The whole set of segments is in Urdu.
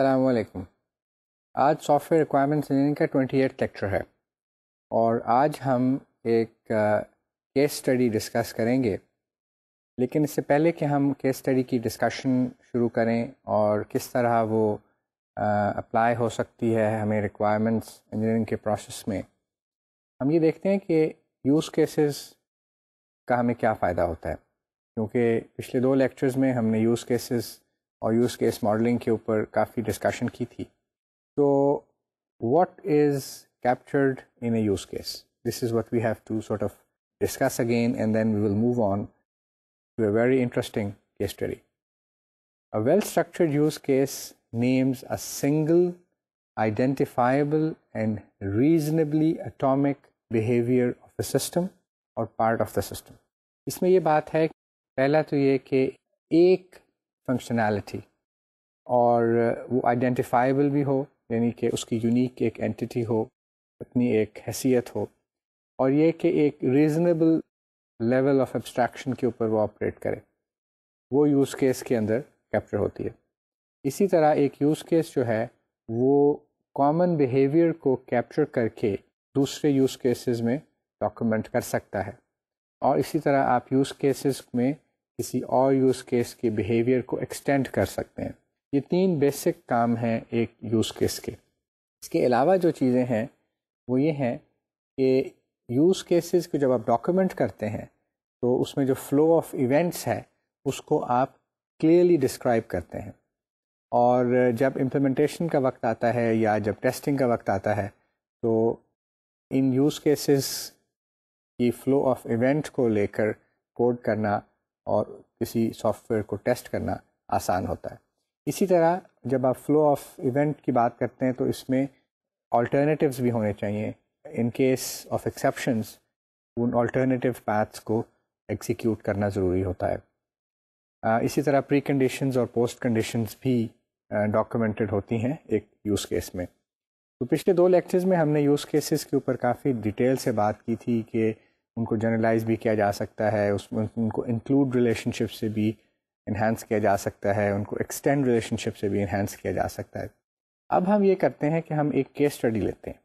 السلام علیکم. آج سافٹ ویئر ریکوائرمنٹس انجینئرنگ کا 28 لیکچر ہے اور آج ہم ایک کیس اسٹڈی ڈسکس کریں گے. لیکن اس سے پہلے کہ ہم کیس اسٹڈی کی ڈسکشن شروع کریں اور کس طرح وہ اپلائی ہو سکتی ہے ہمیں ریکوائرمنٹس انجینئرنگ کے پروسیس میں، ہم یہ دیکھتے ہیں کہ یوز کیسز کا ہمیں کیا فائدہ ہوتا ہے. کیونکہ پچھلے 2 لیکچرز میں ہم نے یوز کیسز اور یوز کیس ماڈلنگ کے اوپر کافی ڈسکشن کی تھی. تو what is captured in a use case? This is what we have to sort of discuss again and then we will move on to a very interesting case study. A well-structured use case names a single identifiable and reasonably atomic behavior of a system or part of the system. اس میں یہ بات ہے پہلا تو یہ کہ ایک فنکشنالٹی اور وہ آئیڈینٹیفائبل بھی ہو، یعنی کہ اس کی یونیک ایک اینٹی ہو، اپنی ایک حیثیت ہو، اور یہ کہ ایک ریزنیبل لیول آف ایبسٹریکشن کے اوپر وہ آپریٹ کرے، وہ یوز کیس کے اندر کیپچر ہوتی ہے. اسی طرح ایک یوز کیس جو ہے وہ کامن بیہیویئر کو کیپچر کر کے دوسرے یوز کیسز میں ڈاکومنٹ کر سکتا ہے، اور اسی طرح آپ یوز کیسز میں کسی اور یوز کیس کے بیہیویئر کو ایکسٹینڈ کر سکتے ہیں. یہ 3 بیسک کام ہیں ایک یوز کیس کے. اس کے علاوہ جو چیزیں ہیں وہ یہ ہیں کہ یوز کیسز کو جب آپ ڈاکومنٹ کرتے ہیں تو اس میں جو فلو آف ایونٹس ہے اس کو آپ کلیئرلی ڈسکرائب کرتے ہیں، اور جب امپلیمنٹیشن کا وقت آتا ہے یا جب ٹیسٹنگ کا وقت آتا ہے تو ان یوز کیسز کی فلو آف ایونٹ کو لے کر کوڈ کرنا اور کسی سافٹ ویئر کو ٹیسٹ کرنا آسان ہوتا ہے. اسی طرح جب آپ فلو آف ایونٹ کی بات کرتے ہیں تو اس میں آلٹرنیٹیوز بھی ہونے چاہیے. In case of exceptions in alternative paths کو ایگزیکیوٹ کرنا ضروری ہوتا ہے. اسی طرح پری کنڈیشنز اور پوسٹ کنڈیشنز بھی ڈاکومنٹڈ ہوتی ہیں ایک یوز کیس میں. تو پچھلے 2 لیکچرز میں ہم نے یوز کیسز کے اوپر کافی ڈیٹیل سے بات کی تھی کہ ان کو جنرلائز بھی کیا جا سکتا ہے، اس میں ان کو انکلوڈ ریلیشن شپ سے بھی انہینس کیا جا سکتا ہے، ان کو ایکسٹینڈ ریلیشن شپ سے بھی انہینس کیا جا سکتا ہے. اب ہم یہ کرتے ہیں کہ ہم ایک کیس اسٹڈی لیتے ہیں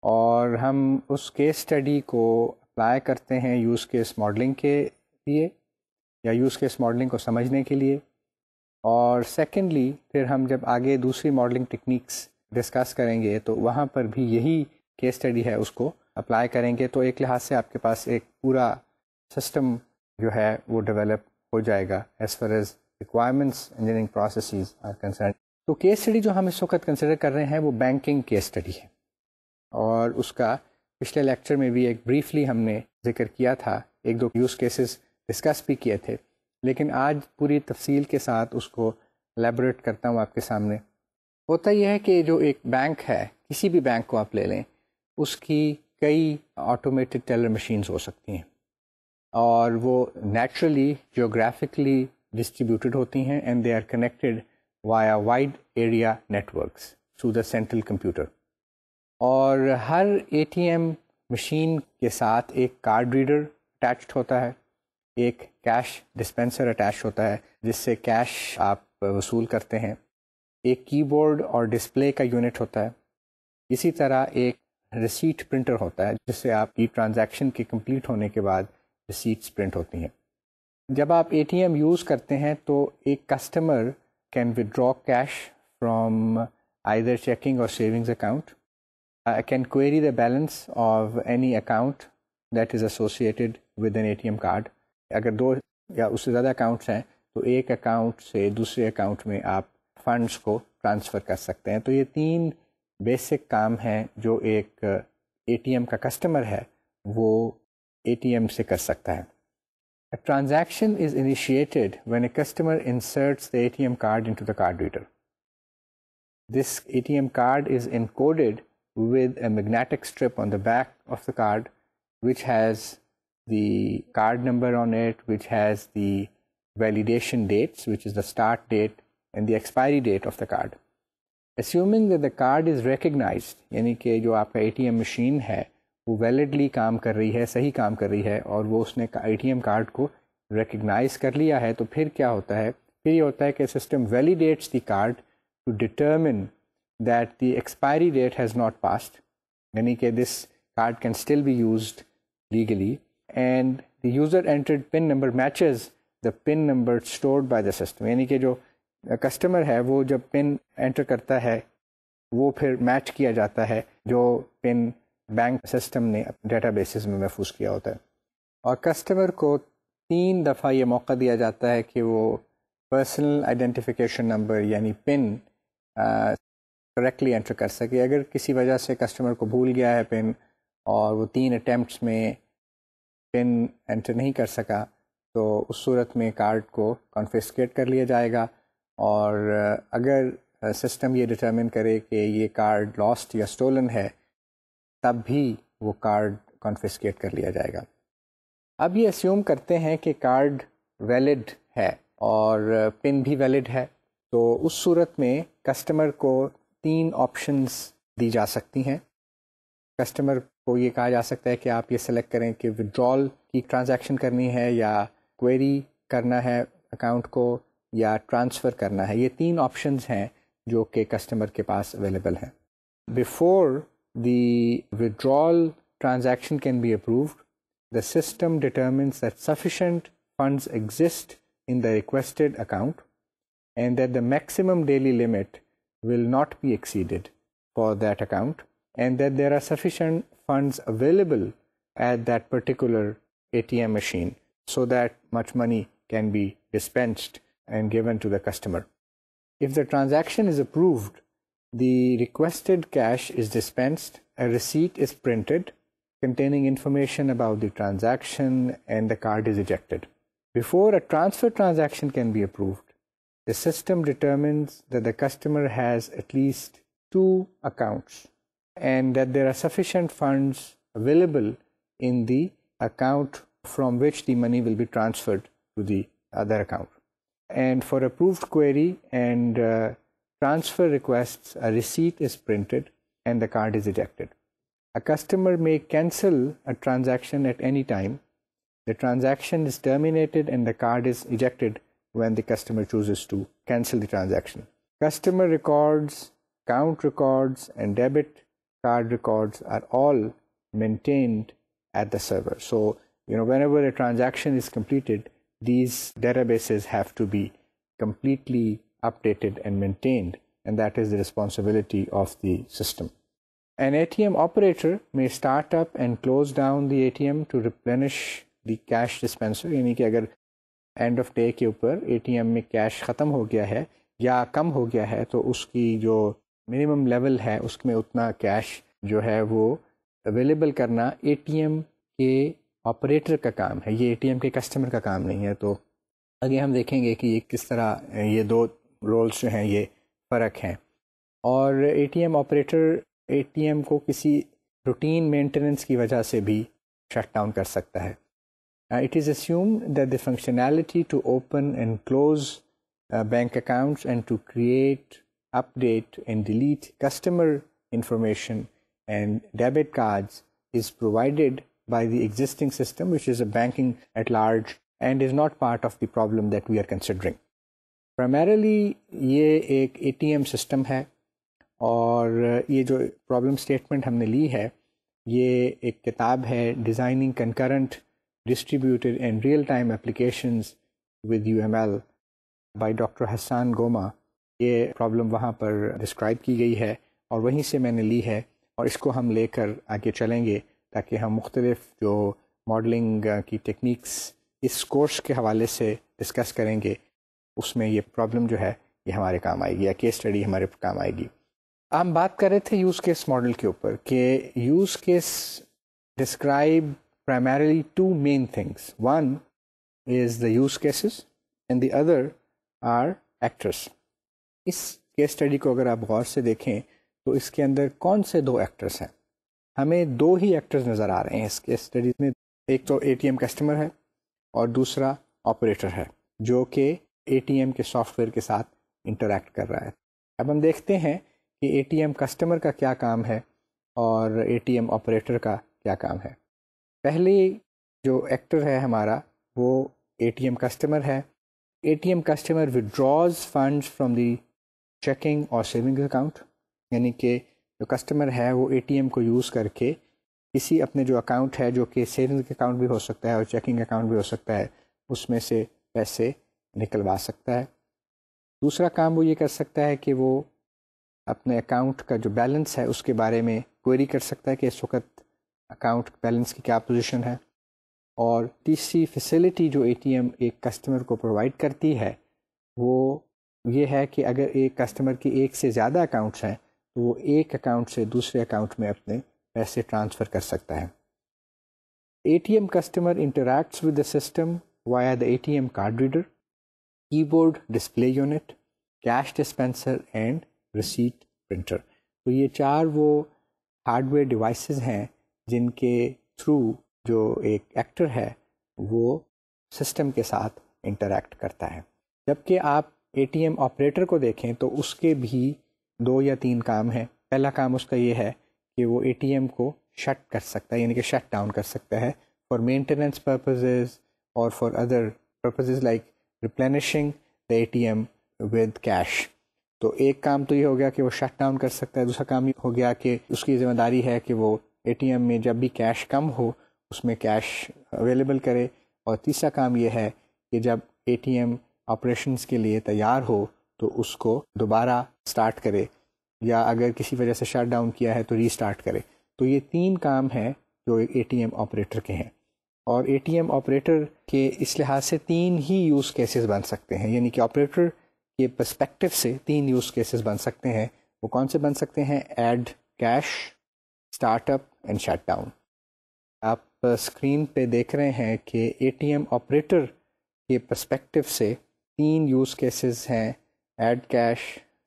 اور ہم اس کیس اسٹڈی کو اپلائی کرتے ہیں یوز کیس ماڈلنگ کے لیے یا یوز کیس ماڈلنگ کو سمجھنے کے لیے. اور سیکنڈلی پھر ہم جب آگے دوسری ماڈلنگ ٹیکنیکس ڈسکس کریں گے تو وہاں پر بھی یہی کیس اسٹڈی ہے اس کو اپلائی کریں گے. تو ایک لحاظ سے آپ کے پاس ایک پورا سسٹم جو ہے وہ ڈیولپ ہو جائے گا as far as requirements engineering processes are concern. تو کیس اسٹڈی جو ہم اس وقت کنسیڈر کر رہے ہیں وہ بینکنگ کیس اسٹڈی ہے، اور اس کا پچھلے لیکچر میں بھی ایک بریفلی ہم نے ذکر کیا تھا، 1-2 یوز کیسز ڈسکس بھی کیے تھے، لیکن آج پوری تفصیل کے ساتھ اس کو الیبوریٹ کرتا ہوں آپ کے سامنے. ہوتا یہ ہے کہ جو ایک بینک ہے، کسی بھی بینک کو آپ لے لیں، اس کی کئی آٹومیٹڈ ٹیلر مشینز ہو سکتی ہیں، اور وہ نیچرلی جیوگرافکلی ڈسٹریبیوٹیڈ ہوتی ہیں and they are connected via wide area networks through the central computer. اور ہر ATM مشین کے ساتھ ایک کارڈ ریڈر اٹیچڈ ہوتا ہے، ایک کیش ڈسپینسر اٹیچ ہوتا ہے جس سے کیش آپ وصول کرتے ہیں، ایک کی بورڈ اور ڈسپلے کا یونٹ ہوتا ہے. اسی طرح ایک ریسیٹ پرنٹر ہوتا ہے جس سے آپ کی ٹرانزیکشن کے کمپلیٹ ہونے کے بعد ریسیٹس پرنٹ ہوتی ہیں. جب آپ ATM یوز کرتے ہیں تو ایک customer can withdraw cash from either checking اور savings account. Can query the balance of any account that is associated with an ATM card. اگر 2 یا اس سے زیادہ اکاؤنٹس ہیں تو ایک اکاؤنٹ سے دوسرے اکاؤنٹ میں آپ فنڈس کو ٹرانسفر کر سکتے ہیں. تو یہ 3 بیسک کام ہیں جو ایک ATM کا کسٹمر ہے وہ ATM سے کر سکتا ہے. A transaction is initiated when a customer inserts the ATM card into the card reader. This ATM card is encoded with a magnetic strip on the back of the card which has the card number on it, which has the validation dates, which is the start date and the expiry date of the card. Assuming that the card is recognized, یعنی کہ جو آپ کا ATM مشین ہے وہ ویلڈلی کام کر رہی ہے، صحیح کام کر رہی ہے، اور وہ اس نے ATM کارڈ کو ریکگنائز کر لیا ہے، تو پھر کیا ہوتا ہے؟ پھر یہ ہوتا ہے کہ system validates the card to determine that the expiry date has not passed, یعنی کہ this card can still be used legally, and the user entered PIN number matches the PIN number stored by the system. یعنی کہ جو کسٹمر ہے وہ جب پن انٹر کرتا ہے وہ پھر میچ کیا جاتا ہے جو پن بینک سسٹم نے ڈیٹا بیسز میں محفوظ کیا ہوتا ہے. اور کسٹمر کو 3 دفعہ یہ موقع دیا جاتا ہے کہ وہ پرسنل آئیڈینٹیفیکیشن نمبر یعنی پن کریکٹلی انٹر کر سکے. اگر کسی وجہ سے کسٹمر کو بھول گیا ہے پن اور وہ 3 اٹیمپٹس میں پن انٹر نہیں کر سکا تو اس صورت میں کارڈ کو کنفسکیٹ کر لیا جائے گا. اور اگر سسٹم یہ ڈٹرمن کرے کہ یہ کارڈ لاسٹ یا اسٹولن ہے تب بھی وہ کارڈ کنفسکیٹ کر لیا جائے گا. اب یہ اسیوم کرتے ہیں کہ کارڈ ویلڈ ہے اور پن بھی ویلڈ ہے، تو اس صورت میں کسٹمر کو 3 آپشنز دی جا سکتی ہیں. کسٹمر کو یہ کہا جا سکتا ہے کہ آپ یہ سلیکٹ کریں کہ ودرال کی ٹرانزیکشن کرنی ہے یا کوئری کرنا ہے اکاؤنٹ کو یا ٹرانسفر کرنا ہے. یہ 3 آپشنز ہیں جو کہ کسٹمر کے پاس اویلیبل ہیں. Before the withdrawal transaction can be approved the system determines that sufficient funds exist in the requested account and that the maximum daily limit will not be exceeded for that account and that there are sufficient funds available at that particular ATM machine so that much money can be dispensed and given to the customer. If the transaction is approved, the requested cash is dispensed, a receipt is printed containing information about the transaction and the card is ejected. Before a transfer transaction can be approved, the system determines that the customer has at least 2 accounts and that there are sufficient funds available in the account from which the money will be transferred to the other account. And for approved query and transfer requests, a receipt is printed and the card is ejected. A customer may cancel a transaction at any time. The transaction is terminated and the card is ejected when the customer chooses to cancel the transaction. Customer records, account records, and debit card records are all maintained at the server. So, whenever a transaction is completed, these databases have to be completely updated and maintained, and that is the responsibility of the system. An ATM operator may start up and close down the ATM to replenish the cash dispenser. یعنی کہ اگر اینڈ آف ڈے کے اوپر ATM میں کیش ختم ہو گیا ہے یا کم ہو گیا ہے تو اس کی جو منیمم لیول ہے اس میں اتنا کیش جو ہے وہ اویلیبل کرنا ATM کے آپریٹر کا کام ہے، یہ ATM کے کسٹمر کا کام نہیں ہے. تو آگے ہم دیکھیں گے کہ یہ کس طرح یہ 2 رولز جو ہیں یہ فرق ہیں. اور ATM آپریٹر ATM کو کسی روٹین مینٹیننس کی وجہ سے بھی شٹ ڈاؤن کر سکتا ہے. It is assumed that the functionality to open and close bank accounts and to create, update and delete customer information and debit cards is provided by the existing system, which is a banking at large and is not part of the problem that we are considering. Primarily یہ ایک ATM سسٹم ہے اور یہ جو پرابلم اسٹیٹمنٹ ہم نے لی ہے یہ ایک کتاب ہے designing concurrent distributed and real time applications with UML by doctor Hassan Gomaa. یہ پرابلم وہاں پر ڈسکرائب کی گئی ہے اور وہیں سے میں نے لی ہے اور اس کو ہم لے کر آگے چلیں گے تاکہ ہم مختلف جو ماڈلنگ کی ٹیکنیکس اس کورس کے حوالے سے ڈسکس کریں گے اس میں یہ پرابلم جو ہے یہ ہمارے کام آئے گی یا کیس اسٹڈی ہمارے کام آئے گی. ہم بات کر رہے تھے یوز کیس ماڈل کے اوپر کہ use case describe primarily 2 main things. One is the use cases and the other are actors. اس کیس اسٹڈی کو اگر آپ غور سے دیکھیں تو اس کے اندر کون سے 2 ایکٹرس ہیں؟ ہمیں 2 ہی ایکٹرز نظر آ رہے ہیں اس کیس اسٹڈی میں. ایک تو ATM کسٹمر ہے اور دوسرا آپریٹر ہے جو کہ ATM کے سافٹ ویئر کے ساتھ انٹریکٹ کر رہا ہے. اب ہم دیکھتے ہیں کہ ATM کسٹمر کا کیا کام ہے اور ATM آپریٹر کا کیا کام ہے. پہلی جو ایکٹر ہے ہمارا وہ ATM کسٹمر ہے. ATM customer withdraws funds from the checking اور سیونگ اکاؤنٹ، یعنی کہ جو کسٹمر ہے وہ اے ٹی ایم کو یوز کر کے کسی اپنے جو اکاؤنٹ ہے جو کہ سیونگ اکاؤنٹ بھی ہو سکتا ہے اور چیکنگ اکاؤنٹ بھی ہو سکتا ہے، اس میں سے پیسے نکلوا سکتا ہے۔ دوسرا کام وہ یہ کر سکتا ہے کہ وہ اپنے اکاؤنٹ کا جو بیلنس ہے اس کے بارے میں کوئری کر سکتا ہے کہ اس وقت اکاؤنٹ بیلنس کی کیا پوزیشن ہے۔ اور تیسری فیسلٹی جو اے ٹی ایم ایک کسٹمر کو پرووائڈ کرتی ہے وہ یہ ہے کہ اگر ایک کسٹمر کی ایک سے زیادہ اکاؤنٹس ہیں تو وہ ایک اکاؤنٹ سے دوسرے اکاؤنٹ میں اپنے پیسے ٹرانسفر کر سکتا ہے۔ A T M customer interacts with the system via the A T M card reader, keyboard display unit, cash dispenser and receipt printer. تو یہ چار وہ ہارڈ ویئر ڈیوائسز ہیں جن کے تھرو جو ایک ایکٹر ہے وہ سسٹم کے ساتھ انٹریکٹ کرتا ہے۔ جبکہ آپ اے ٹی ایم آپریٹر کو دیکھیں تو اس کے بھی 2 یا 3 کام ہیں۔ پہلا کام اس کا یہ ہے کہ وہ اے ٹی ایم کو شٹ کر سکتا ہے، یعنی کہ شٹ ڈاؤن کر سکتا ہے فار مینٹیننس پرپزز اور for other purposes like replenishing the A T M with cash. تو ایک کام تو یہ ہو گیا کہ وہ شٹ ڈاؤن کر سکتا ہے، دوسرا کام یہ ہو گیا کہ اس کی ذمہ داری ہے کہ وہ اے ٹی ایم میں جب بھی کیش کم ہو اس میں کیش اویلیبل کرے، اور تیسرا کام یہ ہے کہ جب اے ٹی ایم آپریشنز کے لیے تیار ہو تو اس کو دوبارہ سٹارٹ کرے، یا اگر کسی وجہ سے شٹ ڈاؤن کیا ہے تو ری سٹارٹ کرے۔ تو یہ 3 کام ہیں جو اے ٹی ایم آپریٹر کے ہیں، اور اے ٹی ایم آپریٹر کے اس لحاظ سے 3 ہی یوز کیسز بن سکتے ہیں، یعنی کہ آپریٹر کے پرسپیکٹو سے 3 یوز کیسز بن سکتے ہیں۔ وہ کون سے بن سکتے ہیں؟ Add cash, start up and shut down. آپ اسکرین پہ دیکھ رہے ہیں کہ اے ٹی ایم آپریٹر کے پرسپیکٹو سے 3 یوز کیسز ہیں، add cash,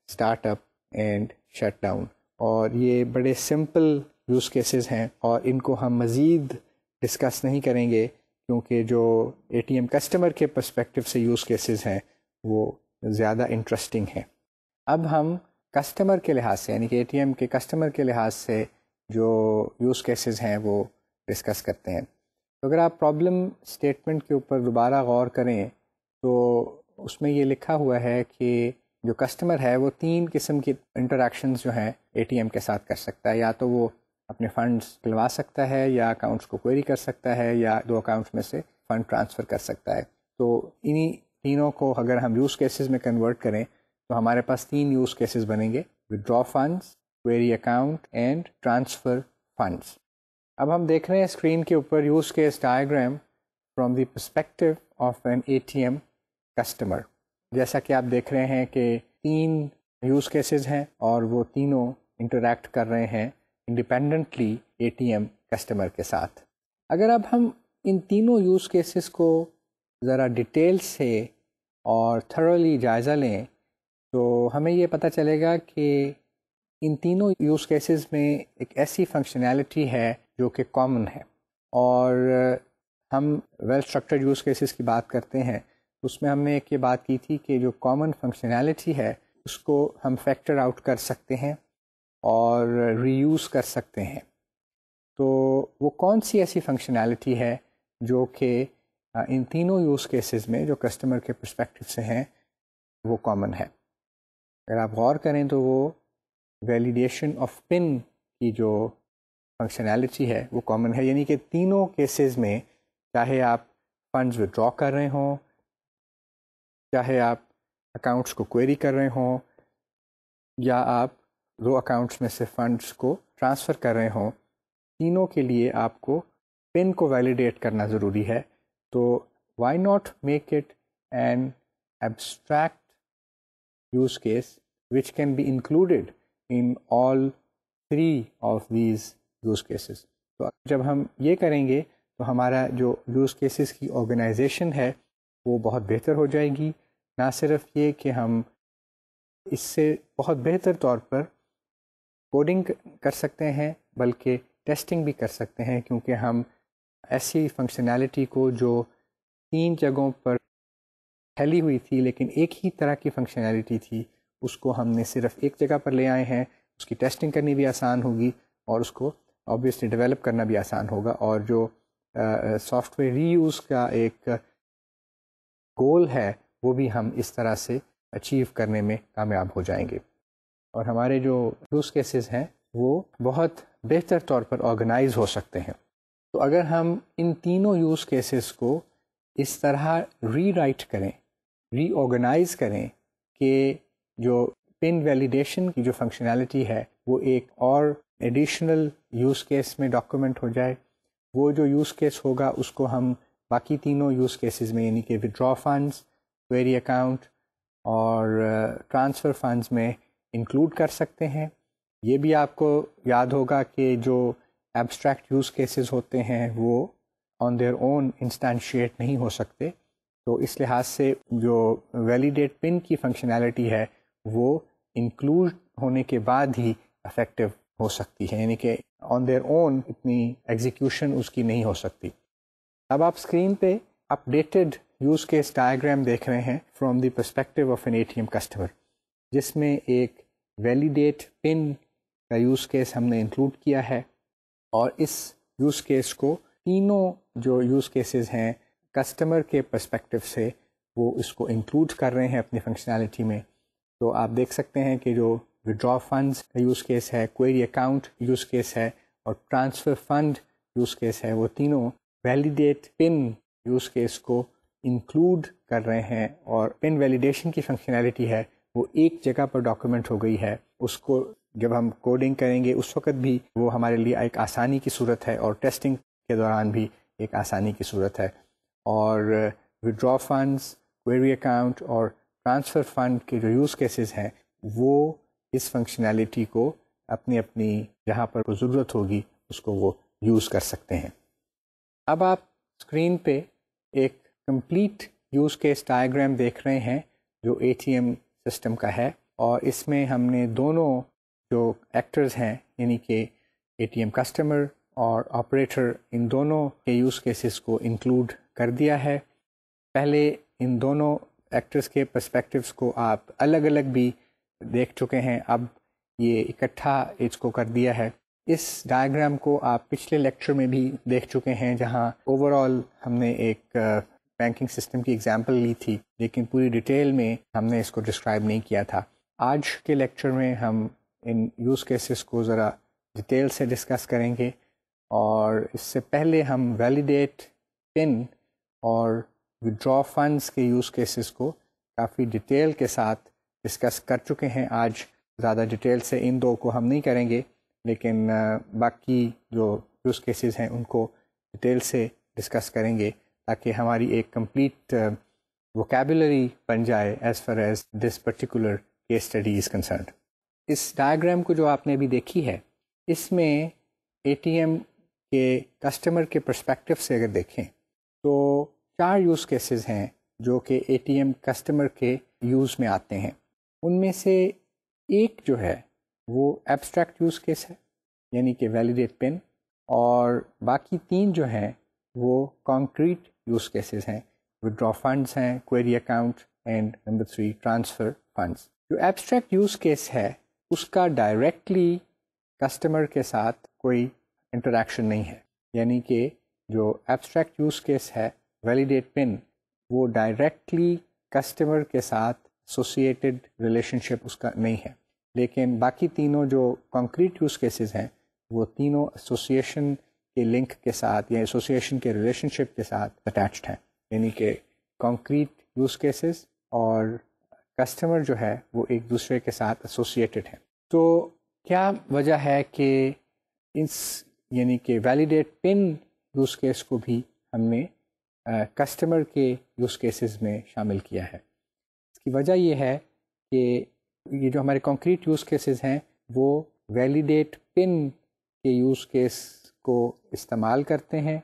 start up and shut down, اور یہ بڑے سمپل یوز کیسز ہیں اور ان کو ہم مزید ڈسکس نہیں کریں گے کیونکہ جو اے ٹی ایم کسٹمر کے پرسپیکٹو سے یوز کیسز ہیں وہ زیادہ انٹرسٹنگ ہیں۔ اب ہم کسٹمر کے لحاظ سے، یعنی کہ اے ٹی ایم کے کسٹمر کے لحاظ سے جو یوز کیسز ہیں وہ ڈسکس کرتے ہیں۔ تو اگر آپ پرابلم اسٹیٹمنٹ کے اوپر دوبارہ غور کریں تو اس میں یہ لکھا ہوا ہے کہ جو کسٹمر ہے وہ 3 قسم کی انٹریکشنز جو ہیں اے ٹی ایم کے ساتھ کر سکتا ہے، یا تو وہ اپنے فنڈز کھلوا سکتا ہے، یا اکاؤنٹس کو کوئری کر سکتا ہے، یا 2 اکاؤنٹس میں سے فنڈ ٹرانسفر کر سکتا ہے۔ تو انہی تینوں کو اگر ہم یوز کیسز میں کنورٹ کریں تو ہمارے پاس 3 یوز کیسز بنیں گے: withdraw funds, query account and transfer funds. اب ہم دیکھ رہے ہیں اسکرین کے اوپر use case diagram from the perspective of an A T M customer. جیسا کہ آپ دیکھ رہے ہیں کہ 3 یوز کیسز ہیں اور وہ تینوں انٹریکٹ کر رہے ہیں independently A T M customer کے ساتھ۔ اگر اب ہم ان تینوں یوز کیسز کو ذرا ڈیٹیل سے اور تھرولی جائزہ لیں تو ہمیں یہ پتہ چلے گا کہ ان تینوں یوز کیسز میں ایک ایسی فنکشنالٹی ہے جو کہ کامن ہے، اور ہم ویل اسٹرکچرڈ یوز کیسز کی بات کرتے ہیں اس میں ہم نے ایک یہ بات کی تھی کہ جو کامن فنکشنالٹی ہے اس کو ہم فیکٹر آؤٹ کر سکتے ہیں اور ری یوز کر سکتے ہیں۔ تو وہ کون سی ایسی فنکشنالٹی ہے جو کہ ان تینوں یوز کیسز میں جو کسٹمر کے پرسپیکٹو سے ہیں وہ کامن ہے؟ اگر آپ غور کریں تو وہ ویلیڈیشن آف پن کی جو فنکشنالٹی ہے وہ کامن ہے، یعنی کہ تینوں کیسز میں چاہے آپ فنڈز ودرا کر رہے ہوں، چاہے آپ اکاؤنٹس کو کوئری کر رہے ہوں، یا آپ 2 اکاؤنٹس میں سے فنڈز کو ٹرانسفر کر رہے ہوں، تینوں کے لیے آپ کو پن کو ویلیڈیٹ کرنا ضروری ہے۔ تو why not make it an abstract use case which can be included in all 3 of these use cases۔ تو جب ہم یہ کریں گے تو ہمارا جو یوز کیسز کی آرگنائزیشن ہے وہ بہت بہتر ہو جائے گی۔ نہ صرف یہ کہ ہم اس سے بہت بہتر طور پر کوڈنگ کر سکتے ہیں بلکہ ٹیسٹنگ بھی کر سکتے ہیں، کیونکہ ہم ایسی فنکشنالٹی کو جو 3 جگہوں پر پھیلی ہوئی تھی لیکن ایک ہی طرح کی فنکشنالٹی تھی اس کو ہم نے صرف ایک جگہ پر لے آئے ہیں۔ اس کی ٹیسٹنگ کرنی بھی آسان ہوگی اور اس کو آبویسلی ڈیولپ کرنا بھی آسان ہوگا، اور جو سافٹ ویئر ری یوز کا ایک گول ہے وہ بھی ہم اس طرح سے اچیو کرنے میں کامیاب ہو جائیں گے، اور ہمارے جو یوز کیسز ہیں وہ بہت بہتر طور پر آرگنائز ہو سکتے ہیں۔ تو اگر ہم ان تینوں یوز کیسز کو اس طرح ری رائٹ کریں، ری آرگنائز کریں کہ جو پن ویلیڈیشن کی جو فنکشنالٹی ہے وہ ایک اور ایڈیشنل یوز کیس میں ڈاکومنٹ ہو جائے، وہ جو یوز کیس ہوگا اس کو ہم باقی تینوں یوز کیسز میں یعنی کہ ودرا فنڈز، کوئری اکاؤنٹ اور ٹرانسفر فنڈز میں انکلوڈ کر سکتے ہیں۔ یہ بھی آپ کو یاد ہوگا کہ جو ایبسٹریکٹ یوز کیسز ہوتے ہیں وہ آن دیئر اون انسٹانشیٹ نہیں ہو سکتے، تو اس لحاظ سے جو ویلیڈیٹ پن کی فنکشنالٹی ہے وہ انکلوڈ ہونے کے بعد ہی افیکٹو ہو سکتی ہے، یعنی کہ آن دیئر اون اتنی ایگزیکیوشن اس کی نہیں ہو سکتی۔ اب آپ اسکرین پہ اپڈیٹڈ یوز کیس ڈائیگرام دیکھ رہے ہیں from the perspective of an A T M customer, جس میں ایک ویلیڈیٹ پن کا یوز کیس ہم نے انکلوڈ کیا ہے، اور اس یوز کیس کو تینوں جو یوز کیسز ہیں کسٹمر کے پرسپیکٹو سے وہ اس کو انکلوڈ کر رہے ہیں اپنی فنکشنالٹی میں۔ تو آپ دیکھ سکتے ہیں کہ جو ودرا فنڈز کا یوز کیس ہے، کوئری اکاؤنٹ یوز کیس ہے اور ٹرانسفر فنڈ یوز کیس ہے، وہ تینوں ویلیڈیٹ پن یوز کیس کو انکلوڈ کر رہے ہیں، اور پن ویلیڈیشن کی فنکشنالٹی ہے وہ ایک جگہ پر ڈاکومنٹ ہو گئی ہے۔ اس کو جب ہم کوڈنگ کریں گے اس وقت بھی وہ ہمارے لیے ایک آسانی کی صورت ہے، اور ٹیسٹنگ کے دوران بھی ایک آسانی کی صورت ہے۔ اور ودرا فنڈز، کوئری اکاؤنٹ اور ٹرانسفر فنڈ کے جو یوز کیسز ہیں وہ اس فنکشنالٹی کو اپنی اپنی جہاں پر ضرورت ہوگی اس کو وہ یوز کر سکتے ہیں۔ اب آپ اسکرین پہ ایک کمپلیٹ یوز کیس ڈائیگرام دیکھ رہے ہیں جو اے ٹی ایم سسٹم کا ہے، اور اس میں ہم نے دونوں جو ایکٹرز ہیں یعنی کہ اے ٹی ایم کسٹمر اور آپریٹر، ان دونوں کے یوز کیسز کو انکلوڈ کر دیا ہے۔ پہلے ان دونوں ایکٹرز کے پرسپیکٹوز کو آپ الگ الگ بھی دیکھ چکے ہیں، اب یہ اکٹھا اس کو کر دیا ہے۔ اس ڈائیگرام کو آپ پچھلے لیکچر میں بھی دیکھ چکے ہیں جہاں اوور آل ہم نے ایک بینکنگ سسٹم کی ایگزامپل لی تھی، لیکن پوری ڈیٹیل میں ہم نے اس کو ڈسکرائب نہیں کیا تھا۔ آج کے لیکچر میں ہم ان یوز کیسز کو ذرا ڈیٹیل سے ڈسکس کریں گے، اور اس سے پہلے ہم ویلیڈیٹ پن اور ودرا فنڈز کے یوز کیسز کو کافی ڈیٹیل کے ساتھ ڈسکس کر چکے ہیں۔ آج زیادہ ڈیٹیل سے ان دو کو ہم نہیں کریں گے، لیکن باقی جو یوز کیسز ہیں ان کو ڈیٹیل سے ڈسکس کریں گے تاکہ ہماری ایک کمپلیٹ ووکیبولری بن جائے as far as this particular case study is concerned. اس ڈائیگرام کو جو آپ نے ابھی دیکھی ہے، اس میں اے ٹی ایم کے کسٹمر کے پرسپیکٹو سے اگر دیکھیں تو 4 یوز کیسز ہیں جو کہ اے ٹی ایم کسٹمر کے یوز میں آتے ہیں۔ ان میں سے ایک جو ہے وہ ایبسٹریکٹ یوز کیس ہے یعنی کہ ویلیڈیٹ پن، اور باقی 3 جو ہیں وہ کانکریٹ یوز کیسز ہیں، ودرا فنڈز ہیں، query account and number 3 transfer funds. جو ایبسٹریکٹ یوز کیس ہے اس کا ڈائریکٹلی کسٹمر کے ساتھ کوئی انٹریکشن نہیں ہے، یعنی کہ جو ایبسٹریکٹ یوز کیس ہے ویلیڈیٹ پن وہ ڈائریکٹلی کسٹمر کے ساتھ ایسوسیٹڈ ریلیشن شپ اس کا نہیں ہے، لیکن باقی تینوں جو کانکریٹ یوز کیسز ہیں وہ تینوں ایسوسیشن کے لنک کے ساتھ یا ایسوسیشن کے ریلیشن شپ کے ساتھ اٹیچڈ ہیں، یعنی کہ کانکریٹ یوز کیسز اور کسٹمر جو ہے وہ ایک دوسرے کے ساتھ ایسوسیٹڈ ہیں۔ تو کیا وجہ ہے کہ اس یعنی کہ ویلیڈیٹ پن یوز کیس کو بھی ہم نے کسٹمر کے یوز کیسز میں شامل کیا ہے؟ اس کی وجہ یہ ہے کہ یہ جو ہمارے کانکریٹ یوز کیسز ہیں وہ ویلیڈیٹ پن کے یوز کیس کو استعمال کرتے ہیں،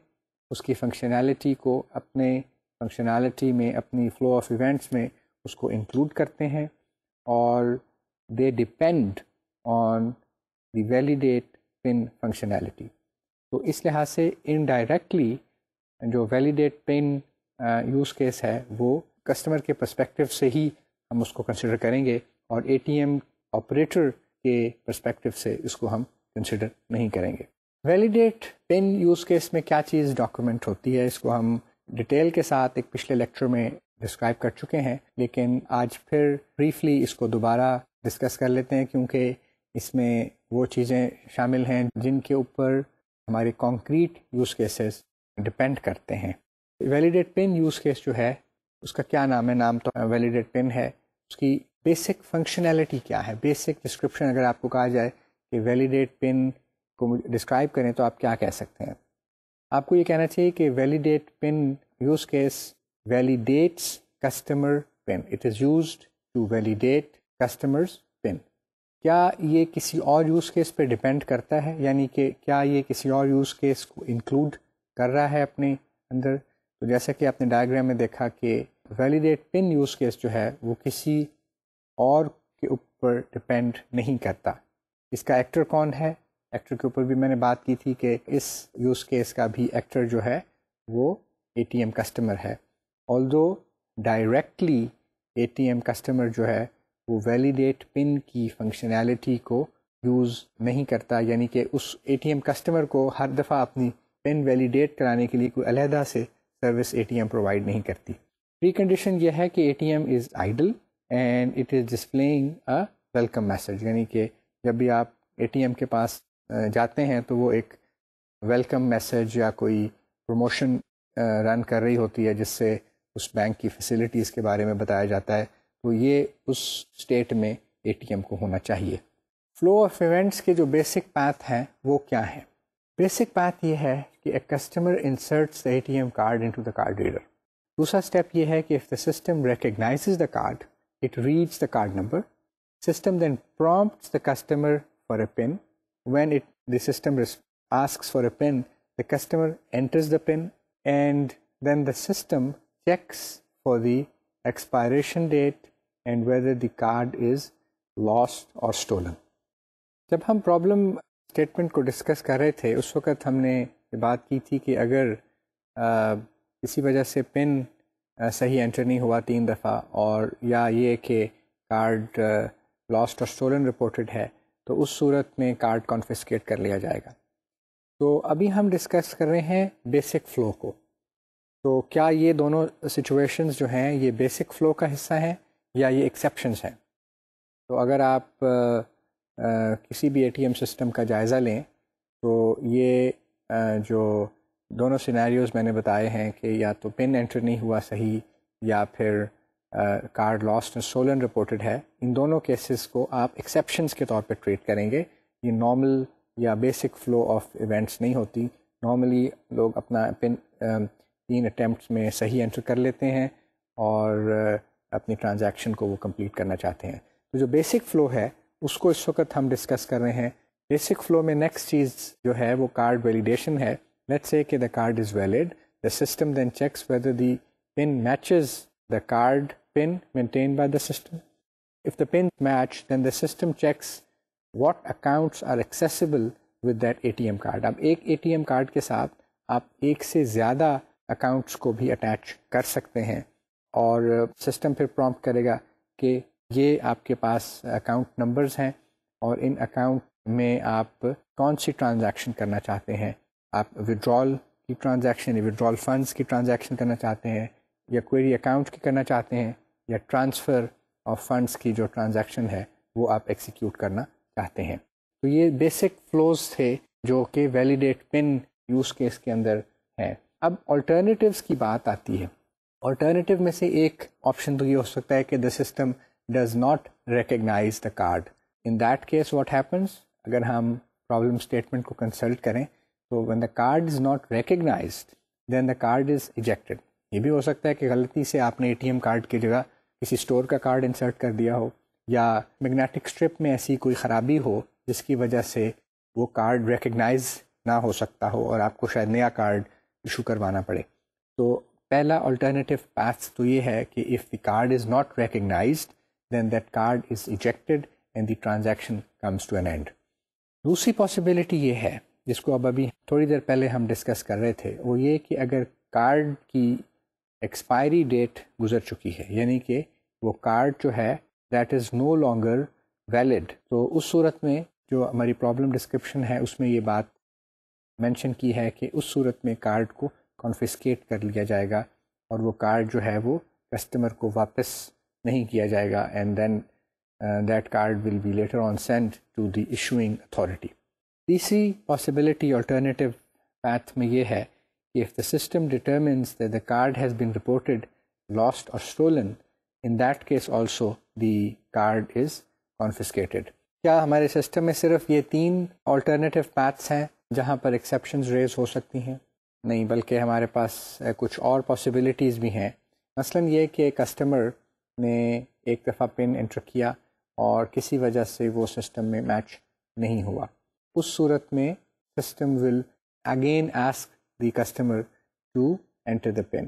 اس کی فنکشنالٹی کو اپنے فنکشنالٹی میں، اپنی فلو آف ایونٹس میں اس کو انکلوڈ کرتے ہیں، اور they depend on the validate pin functionality. تو اس لحاظ سے انڈائریکٹلی جو ویلیڈیٹ پن یوز کیس ہے وہ کسٹمر کے پرسپیکٹو سے ہی ہم اس کو کنسیڈر کریں گے، اور اے ٹی ایم آپریٹر کے پرسپیکٹو سے اس کو ہم کنسیڈر نہیں کریں گے۔ ویلیڈیٹ پن یوز کیس میں کیا چیز ڈاکومنٹ ہوتی ہے، اس کو ہم ڈیٹیل کے ساتھ ایک پچھلے لیکچر میں ڈسکرائب کر چکے ہیں، لیکن آج پھر بریفلی اس کو دوبارہ ڈسکس کر لیتے ہیں، کیونکہ اس میں وہ چیزیں شامل ہیں جن کے اوپر ہمارے کانکریٹ یوز کیسز ڈپینڈ کرتے ہیں۔ ویلیڈیٹ پن یوز کیس جو ہے اس کا کیا نام ہے؟ نام تو ویلیڈیٹ پن ہے۔ اس کی بیسک فنکشنالٹی کیا ہے؟ بیسک ڈسکرپشن اگر آپ کو کہا جائے کہ ویلیڈیٹ پن کو ڈسکرائب کریں تو آپ کیا کہہ سکتے ہیں؟ آپ کو یہ کہنا چاہیے کہ validate PIN use case validates customer PIN, it is used to validate customer's PIN. کیا یہ کسی اور یوز کیس پہ ڈپینڈ کرتا ہے؟ یعنی کہ کیا یہ کسی اور یوز کیس کو انکلوڈ کر رہا ہے اپنے اندر؟ تو جیسا کہ آپ نے ڈائیگرام میں دیکھا کہ ویلیڈیٹ پن یوز کیس جو ہے وہ کسی اور کے اوپر ڈپینڈ نہیں کرتا۔ اس کا ایکٹر کون ہے؟ ایکٹر کے اوپر بھی میں نے بات کی تھی کہ اس یوز کیس کا بھی ایکٹر جو ہے وہ اے ٹی ایم کسٹمر ہے، although directly A T M customer جو ہے وہ ویلیڈیٹ پن کی فنکشنالٹی کو یوز نہیں کرتا، یعنی کہ اس اے ٹی ایم کسٹمر کو ہر دفعہ اپنی پن ویلیڈیٹ کرانے کے لیے کوئی علیحدہ سے service A T M provide نہیں کرتی۔ پری کنڈیشن یہ ہے کہ A T M is idle and it is displaying a welcome message, یعنی کہ جب بھی آپ اے ٹی ایم کے پاس جاتے ہیں تو وہ ایک ویلکم میسج یا کوئی پروموشن رن کر رہی ہوتی ہے جس سے اس بینک کی فیسلٹیز کے بارے میں بتایا جاتا ہے، تو یہ اس اسٹیٹ میں اے ٹی ایم کو ہونا چاہیے۔ فلو آف ایونٹس کے جو بیسک پاتھ ہیں وہ کیا ہیں؟ بیسک پاتھ یہ ہے کہ a customer inserts the A T M card into the card reader. دوسرا اسٹیپ یہ ہے کہ if the system recognizes the card it reads the card number, system then prompts the customer for a PIN. When the system asks for a PIN, the customer enters the PIN and then the system checks for the expiration date and whether the card is lost or stolen. جب ہم پرابلم اسٹیٹمنٹ کو ڈسکس کر رہے تھے اس وقت ہم نے یہ بات کی تھی کہ اگر کسی وجہ سے پن صحیح انٹر نہیں ہوا 3 دفعہ، اور یا یہ کہ کارڈ لاسٹ اور اسٹولن رپورٹڈ ہے، تو اس صورت میں کارڈ کانفسکیٹ کر لیا جائے گا۔ تو ابھی ہم ڈسکس کر رہے ہیں بیسک فلو کو۔ تو کیا یہ دونوں سچویشنز جو ہیں یہ بیسک فلو کا حصہ ہیں یا یہ ایکسیپشنز ہیں؟ تو اگر آپ کسی بھی اے ٹی ایم سسٹم کا جائزہ لیں تو یہ جو دونوں سینیریوز میں نے بتائے ہیں کہ یا تو پن انٹر نہیں ہوا صحیح یا پھر card last and stolen reported ہے، ان دونوں کیسز کو آپ ایکسیپشنز کے طور پہ ٹریٹ کریں گے۔ یہ نارمل یا بیسک فلو آف ایونٹس نہیں ہوتی۔ نارملی لوگ اپنا پن 3 اٹیمپٹس میں صحیح انٹر کر لیتے ہیں اور اپنی ٹرانزیکشن کو وہ کمپلیٹ کرنا چاہتے ہیں۔ تو جو بیسک فلو ہے اس کو اس وقت ہم ڈسکس کر رہے ہیں۔ بیسک فلو میں نیکسٹ چیز جو ہے وہ کارڈ ویلیڈیشن ہے۔ لیٹس سے کہ the card is valid, the system then checks whether the PIN matches the card PIN maintained by the system. If the PIN match, then the system checks what accounts are accessible with that ATM card. اب ایک ATM کارڈ کے ساتھ آپ ایک سے زیادہ اکاؤنٹس کو بھی اٹیچ کر سکتے ہیں، اور سسٹم پھر پرومپٹ کرے گا کہ یہ آپ کے پاس اکاؤنٹ نمبرز ہیں اور ان اکاؤنٹ میں آپ کون سی ٹرانزیکشن کرنا چاہتے ہیں۔ آپ وڈرال کی ٹرانزیکشن یا وڈرال فنڈز کی ٹرانزیکشن کرنا چاہتے ہیں، یا کوئی اکاؤنٹ کی کرنا چاہتے ہیں، یا ٹرانسفر آف فنڈز کی جو ٹرانزیکشن ہے وہ آپ ایکسیکیوٹ کرنا چاہتے ہیں۔ تو یہ بیسک فلوز تھے جو کہ ویلیڈیٹ پن یوز کیس کے اندر ہیں۔ اب آلٹرنیٹیوز کی بات آتی ہے۔ آلٹرنیٹیو میں سے ایک آپشن تو یہ ہو سکتا ہے کہ the system does not recognize the card. In that case what happens, اگر ہم پرابلم اسٹیٹمنٹ کو کنسلٹ کریں تو when the card is not recognized then the card is ejected۔ یہ بھی ہو سکتا ہے کہ غلطی سے آپ نے اے ٹی ایم کارڈ کی جگہ کسی اسٹور کا کارڈ انسرٹ کر دیا ہو، یا میگنیٹک اسٹرپ میں ایسی کوئی خرابی ہو جس کی وجہ سے وہ کارڈ ریکگنائز نہ ہو سکتا ہو اور آپ کو شاید نیا کارڈ ایشو کروانا پڑے۔ تو پہلا الٹرنیٹیو پاتھ تو یہ ہے کہ if the card is not recognized then that card is ejected and the transaction comes to an end۔ دوسری پاسبلٹی یہ ہے جس کو ابھی تھوڑی دیر پہلے ہم ڈسکس کر رہے تھے، وہ یہ کہ اگر کارڈ کی ایکسپائری ڈیٹ گزر چکی ہے، یعنی کہ وہ کارڈ جو ہے that is no longer valid, تو اس صورت میں جو ہماری پرابلم ڈسکرپشن ہے اس میں یہ بات مینشن کی ہے کہ اس صورت میں کارڈ کو کانفسکیٹ کر لیا جائے گا اور وہ کارڈ جو ہے وہ کسٹمر کو واپس نہیں کیا جائے گا and then that card will be later on send to the issuing authority. تیسری پاسبلٹی آلٹرنیٹیو پاتھ میں یہ ہے کہ if the system determines that the card has been reported lost or stolen, in that case also the card is confiscated. کیا ہمارے سسٹم میں صرف یہ 3 آلٹرنیٹیو پاتھس ہیں جہاں پر ایکسیپشنز ریز ہو سکتی ہیں؟ نہیں، بلکہ ہمارے پاس کچھ اور پاسبلٹیز بھی ہیں. مثلا یہ کہ کسٹمر نے ایک دفعہ پن انٹر کیا اور کسی وجہ سے وہ سسٹم میں میچ نہیں ہوا. اس صورت میں system will again ask the customer to enter the PIN.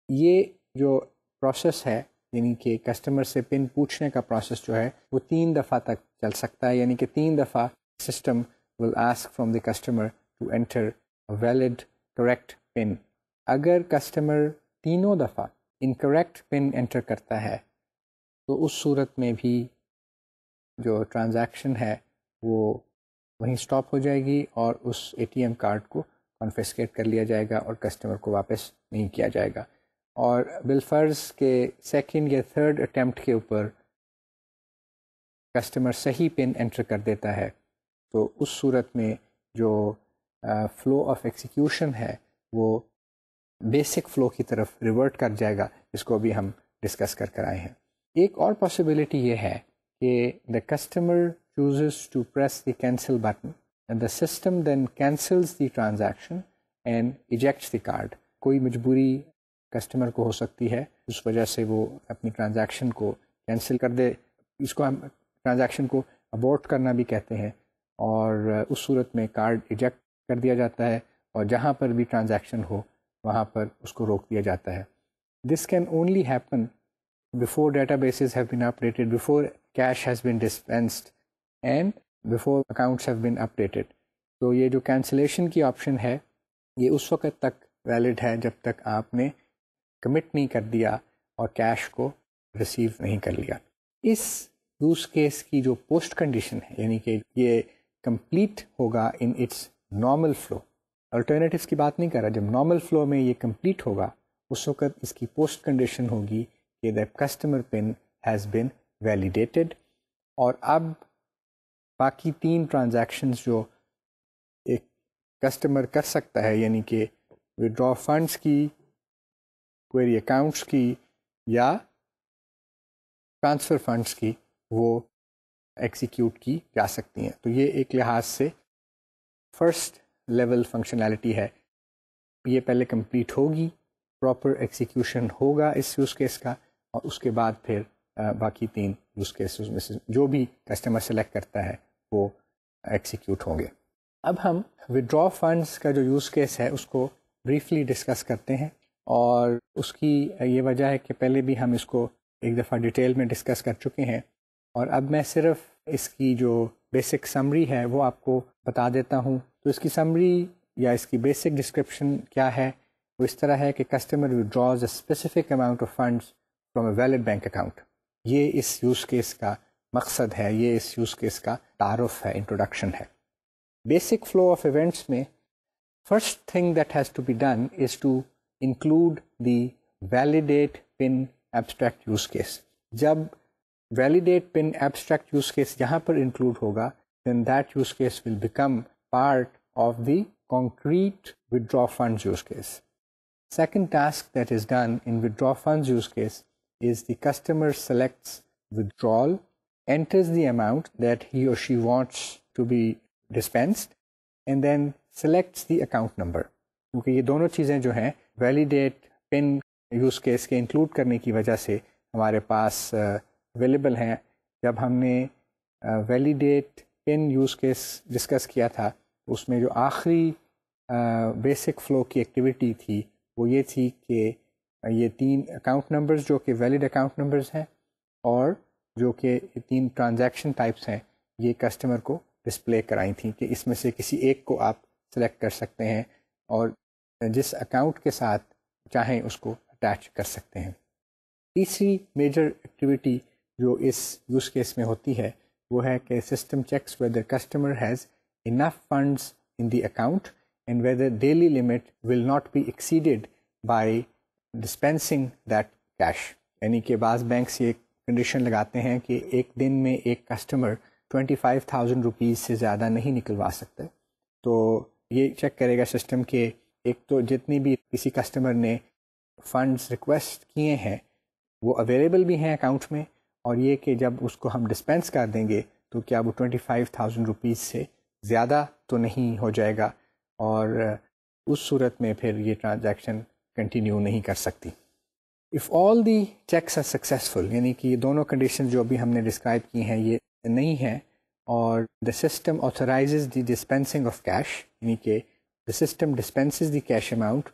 یہ جو پروسیس ہے، یعنی کہ کسٹمر سے پن پوچھنے کا پروسیس جو ہے وہ 3 دفعہ تک چل سکتا ہے، یعنی کہ 3 دفعہ system will ask from the customer to enter valid correct PIN. اگر کسٹمر تینوں دفعہ انکریکٹ پن انٹر کرتا ہے تو اس صورت میں بھی جو ٹرانزیکشن ہے وہ وہیں سٹاپ ہو جائے گی اور اس اے ٹی ایم کارڈ کو کنفسکیٹ کر لیا جائے گا اور کسٹمر کو واپس نہیں کیا جائے گا. اور بالفرض کے سیکنڈ یا تھرڈ اٹیمپٹ کے اوپر کسٹمر صحیح پن انٹر کر دیتا ہے تو اس صورت میں جو فلو آف ایکسیکیوشن ہے وہ بیسک فلو کی طرف ریورٹ کر جائے گا، جس کو بھی ہم ڈسکس کر آئے ہیں. ایک اور پاسبلٹی یہ ہے کہ the customer chooses to press the cancel button and the system then cancels the transaction and ejects the card. کوئی مجبوری کسٹمر کو ہو سکتی ہے، اس وجہ سے وہ اپنی ٹرانزیکشن کو کینسل کر دے. اس کو ہم ٹرانزیکشن کو ابورٹ کرنا بھی کہتے ہیں، اور اس صورت میں کارڈ ایجیکٹ کر دیا جاتا ہے اور جہاں پر بھی ٹرانزیکشن ہو وہاں پر اس کو روک دیا جاتا ہے. This can only happen before databases have been updated, before cash has been dispensed and before accounts have been updated. تو یہ جو کینسلیشن کی آپشن ہے یہ اس وقت تک ویلڈ ہے جب تک آپ نے کمٹ نہیں کر دیا اور کیش کو ریسیو نہیں کر لیا. اس یوز کیس کی جو پوسٹ کنڈیشن ہے، یعنی کہ یہ کمپلیٹ ہوگا in its normal flu, alternatives کی بات نہیں کر رہا، جب نارمل فلو میں یہ کمپلیٹ ہوگا اس وقت اس کی پوسٹ کنڈیشن ہوگی کہ the customer pin has been validated. اور اب باقی 3 ٹرانزیکشنز جو ایک کسٹمر کر سکتا ہے، یعنی کہ withdraw فنڈس کی، query اکاؤنٹس کی یا ٹرانسفر فنڈس کی، وہ ایکسیکیوٹ کی جا سکتی ہیں. تو یہ ایک لحاظ سے فرسٹ لیول فنکشنالٹی ہے. یہ پہلے کمپلیٹ ہوگی، پراپر ایکسیکیوشن ہوگا اس یوز کیس کا، اور اس کے بعد پھر باقی 3 یوز کیسز میں سے جو بھی کسٹمر سلیکٹ کرتا ہے وہ ایکسیکیوٹ ہوں گے. اب ہم ودرا فنڈس کا جو یوز کیس ہے اس کو بریفلی ڈسکس کرتے ہیں، اور اس کی یہ وجہ ہے کہ پہلے بھی ہم اس کو ایک دفعہ ڈیٹیل میں ڈسکس کر چکے ہیں، اور اب میں صرف اس کی جو بیسک سمری ہے وہ آپ کو بتا دیتا ہوں. تو اس کی سمری یا اس کی بیسک ڈسکرپشن کیا ہے؟ وہ اس طرح ہے کہ customer withdraws a specific amount of funds from a valid bank account. یہ اس یوز کیس کا مقصد ہے، یہ اس یوز کیس کا تعارف ہے، انٹروڈکشن ہے. بیسک فلو آف ایونٹس میں first thing that has to be done is to include the validate PIN abstract use case. جب validate PIN abstract use case یہاں پر انکلوڈ ہوگا then that use case will become part of the concrete withdraw funds use case. Second task that is done in withdraw funds use case is the customer selects withdrawal, enters the amount that he or she wants to be dispensed, and then selects the account number. کیونکہ یہ دونوں چیزیں جو ہیں ویلیڈیٹ پن یوز کیس کے انکلوڈ کرنے کی وجہ سے ہمارے پاس اویلیبل ہیں. جب ہم نے validate PIN use case discuss کیا تھا اس میں جو آخری بیسک فلو کی ایکٹیویٹی تھی وہ یہ تھی کہ یہ 3 اکاؤنٹ نمبرز جو کہ ویلڈ اکاؤنٹ نمبرز ہیں اور جو کہ 3 ٹرانزیکشن ٹائپس ہیں یہ کسٹمر کو ڈسپلے کرائی تھیں کہ اس میں سے کسی ایک کو آپ سلیکٹ کر سکتے ہیں اور جس اکاؤنٹ کے ساتھ چاہیں اس کو اٹیچ کر سکتے ہیں. تیسری میجر ایکٹیویٹی جو اس یوز کیس میں ہوتی ہے وہ ہے کہ system checks whether customer has enough funds in the account and whether daily limit will not be exceeded by dispensing that cash, یعنی کہ بعض بینکس یہ کنڈیشن لگاتے ہیں کہ ایک دن میں ایک کسٹمر 25,000 روپیز سے زیادہ نہیں نکلوا سکتے. تو یہ چیک کرے گا سسٹم کہ ایک تو جتنی بھی کسی کسٹمر نے فنڈز ریکویسٹ کیے ہیں وہ اویلیبل بھی ہیں اکاؤنٹ میں، اور یہ کہ جب اس کو ہم ڈسپینس کر دیں گے تو کیا وہ 25,000 روپیز سے زیادہ تو نہیں ہو جائے گا، اور اس صورت میں پھر یہ ٹرانزیکشن کنٹینیو نہیں کر سکتی. If all the checks are successful, یعنی کہ یہ دونوں کنڈیشن جو بھی ہم نے ڈسکرائب کی ہیں یہ نہیں ہیں، اور the system authorizes the dispensing of cash, یعنی کہ the system dispenses the cash amount,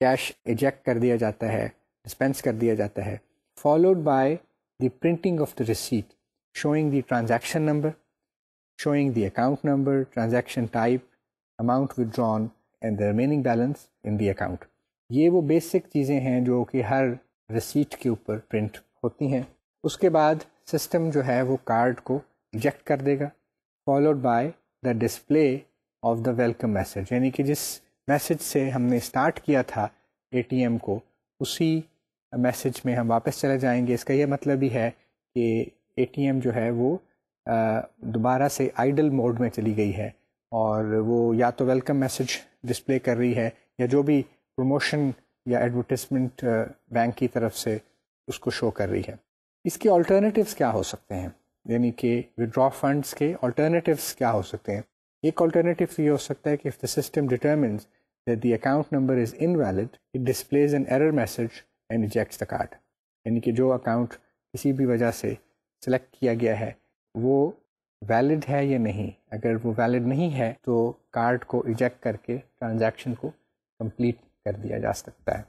cash eject کر دیا جاتا ہے، ڈسپینس کر دیا جاتا ہے، followed by the printing of the receipt showing the transaction number, showing the account number, transaction type, amount withdrawn and the remaining balance in the account. یہ وہ بیسک چیزیں ہیں جو کہ ہر ریسیٹ کے اوپر پرنٹ ہوتی ہیں. اس کے بعد سسٹم جو ہے وہ کارڈ کو ایجیکٹ کر دے گا، followed by the display of the welcome message, یعنی کہ جس میسج سے ہم نے اسٹارٹ کیا تھا اے ٹی ایم کو اسی میسج میں ہم واپس چلے جائیں گے. اس کا یہ مطلب بھی ہے کہ اے ٹی ایم جو ہے وہ دوبارہ سے آئیڈل موڈ میں چلی گئی ہے، اور وہ یا تو ویلکم میسج ڈسپلے کر رہی ہے یا جو بھی پروموشن یا ایڈورٹیزمنٹ بینک کی طرف سے اس کو شو کر رہی ہے. اس کے آلٹرنیٹیوز کیا ہو سکتے ہیں، یعنی کہ ودرا فنڈس کے آلٹرنیٹیوز کیا ہو سکتے ہیں. ایک آلٹرنیٹیو یہ ہو سکتا ہے کہ if the system determines that the account number is invalid, it displays an error message and ejects the card. یعنی کہ جو اکاؤنٹ کسی بھی وجہ سے سلیکٹ کیا گیا ہے وہ ویلڈ ہے یا نہیں، اگر وہ ویلڈ نہیں ہے تو کارڈ کو ایجیکٹ کر کے ٹرانزیکشن کو کمپلیٹ کر دیا جا سکتا ہے.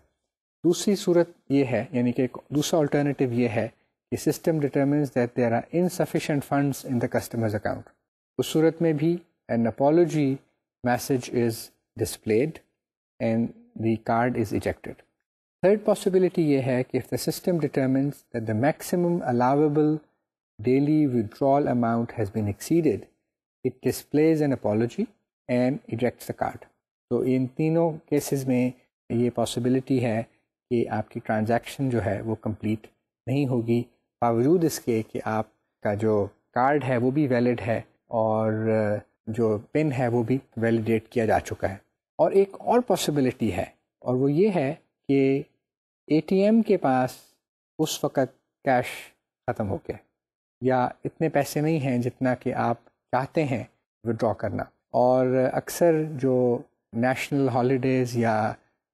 دوسری صورت یہ ہے، یعنی کہ دوسرا آلٹرنیٹیو یہ ہے کہ system determines that there are insufficient funds in the customer's account. اس صورت میں بھی an apology message is displayed and the card is ejected. Third possibility یہ ہے کہ if the system determines that the maximum allowable daily withdrawal amount has been exceeded, it displays an apology and ejects the card. تو ان تینوں کیسز میں یہ پاسبلٹی ہے کہ آپ کی ٹرانزیکشن جو ہے وہ کمپلیٹ نہیں ہوگی، باوجود اس کے کہ آپ کا جو کارڈ ہے وہ بھی ویلڈ ہے اور جو پن ہے وہ بھی ویلیڈیٹ کیا جا چکا ہے. اور ایک اور پاسبلٹی ہے، اور وہ یہ ہے کہ اے ٹی ایم کے پاس اس وقت کیش ختم ہو گیا یا اتنے پیسے نہیں ہیں جتنا کہ آپ چاہتے ہیں ودرا کرنا. اور اکثر جو نیشنل ہالیڈیز یا